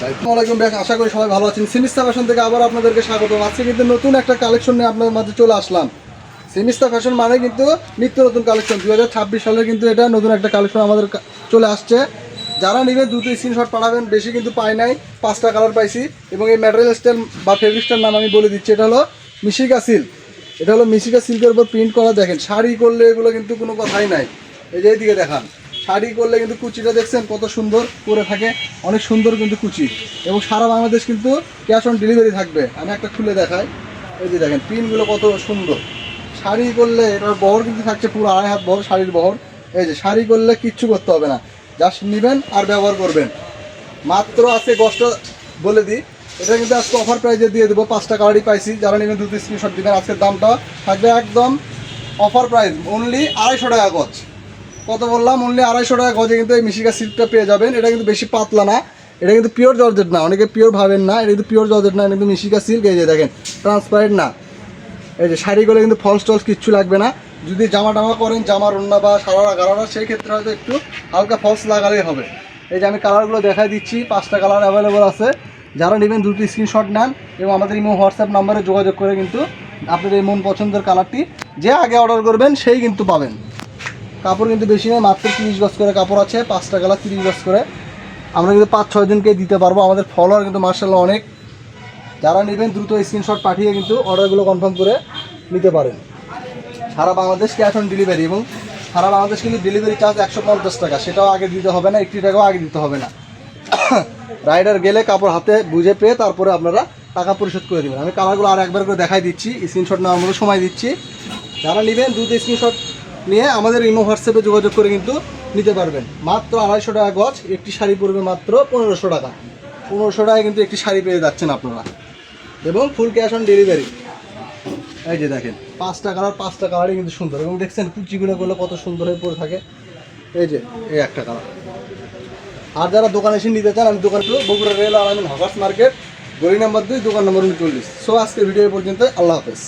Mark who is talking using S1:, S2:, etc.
S1: আসসালামাইকুম ভাই, আশা করি সবাই ভালো আছেন। সিমিস্তা ফ্যাশন থেকে আবার আপনাদেরকে স্বাগতম। আজকে কিন্তু নতুন একটা কালেকশন নিয়ে আপনাদের মাঝে চলে আসলাম। সিমিস্তা ফ্যাশন মানে কিন্তু নিত্য নতুন কালেকশন। 2026 সালে কিন্তু এটা নতুন একটা কালেকশন আমাদের চলে আসছে। যারা নেবে দ্রুত স্ক্রিনশট পাঠাবেন। বেশি কিন্তু পাই নাই, 5টা কালার পাইছি। এবং এই ম্যাটেরিয়াল স্টাইল বা ফেব্রিক্সটার নাম আমি বলে দিচ্ছি, এটা হলো মিশিকা সিল্ক। এটা হলো মিশিকা সিল্কের উপর প্রিন্ট করা। দেখেন শাড়ি করলে এগুলো কিন্তু কোনো কথাই নাই। এই যে এইদিকে দেখান, শাড়ি করলে কিন্তু কুচিটা দেখছেন কত সুন্দর করে থাকে, অনেক সুন্দর কিন্তু কুচি। এবং সারা বাংলাদেশ কিন্তু ক্যাশ অন ডেলিভারি থাকবে। আমি একটা খুলে দেখাই, এই যে দেখেন প্রিন্টগুলো কত সুন্দর। শাড়ি করলে এটার বহর কিন্তু থাকছে পুরো 2.5 হাত বহর, শাড়ির বহর। এই যে শাড়ি করলে কিচ্ছু করতে হবে না, জাস্ট নেবেন আর ব্যবহার করবেন। মাত্র আজকে কষ্ট বলে দিই, এটা কিন্তু আজকে অফার প্রাইজে দিয়ে দেবো। 5টা কালারই পাইছি, যারা নেবেন দ্রুত স্ক্রিনশট দিবেন। আজকের দামটা থাকবে একদম অফার প্রাইস, অনলি 250 টাকা গজ। কত বললাম? অনলি 250 টাকা গজে কিন্তু এই মিশিকা সিল্কটা পেয়ে যাবেন। এটা কিন্তু বেশি পাতলা না, এটা কিন্তু পিওর জর্জেট না। অনেকে পিওর ভাবেন না, এটা কিন্তু পিওর জর্জেট না, এটা কিন্তু মিশিকা সিল্ক। এই যে দেখেন ট্রান্সপারেন্ট না। এই যে শাড়িগুলো কিন্তু ফলস টলস কিচ্ছু লাগবে না। যদি জামা টামা করেন, জামার ওড়না বা সারারা গারারা, সেই ক্ষেত্রে হয়তো একটু হালকা ফলস লাগালেই হবে। এই যে আমি কালারগুলো দেখাই দিচ্ছি, 5টা কালার অ্যাভেলেবল আছে। যারা নেবেন দ্রুত স্ক্রিনশট নেন এবং আমাদের ইমো হোয়াটসঅ্যাপ নাম্বারে যোগাযোগ করে কিন্তু আপনাদের এই মন পছন্দের কালারটি যে আগে অর্ডার করবেন সেই কিন্তু পাবেন। কাপড় কিন্তু বেশি নেই, মাত্র 30 গজ করে কাপড় আছে। 5টা কালার 30 গজ করে। আমরা কিন্তু 5-6 দিনকে দিতে পারবো। আমাদের ফলোয়ার কিন্তু মার্শাল্লাহ অনেক। যারা নেবেন দ্রুত স্ক্রিনশট পাঠিয়ে কিন্তু অর্ডারগুলো কনফার্ম করে নিতে পারেন। সারা বাংলাদেশ ক্যাশ অন ডেলিভারি, এবং সারা বাংলাদেশ কিন্তু ডেলিভারি চার্জ 150 টাকা। সেটাও আগে দিতে হবে না, 1 টাকাও আগে দিতে হবে না। রাইডার গেলে কাপড় হাতে বুঝে পেয়ে তারপরে আপনারা টাকা পরিশোধ করে দেবেন। আমি কালারগুলো আর একবার করে দেখাই দিচ্ছি, স্ক্রিনশট নেওয়ার মতো সময় দিচ্ছি। যারা নেবেন দ্রুত স্ক্রিনশট নিয়ে আমাদের ইমো হোয়াটসঅ্যাপে যোগাযোগ করে কিন্তু নিতে পারবেন। মাত্র 250 টাকা গজ। একটি শাড়ি পড়বে মাত্র 1500 টাকা। 1500 টাকায় কিন্তু একটি শাড়ি পেয়ে যাচ্ছেন আপনারা, এবং ফুল ক্যাশ অন ডেলিভারি। এই যে দেখেন 5টা কালার, 5টা কালারই কিন্তু সুন্দর। এবং দেখছেন কুচিগুলো করলে কত সুন্দর হয়ে পড়ে থাকে। এই যে এই একটা কালার। আর যারা দোকানে এসে নিতে চান, আমি দোকান বগুড়া রেল আলামিন হকার্স মার্কেট, গলি নাম্বার 2, দোকান নম্বর 39। সো আজকের ভিডিও পর্যন্ত, আল্লাহ হাফেজ।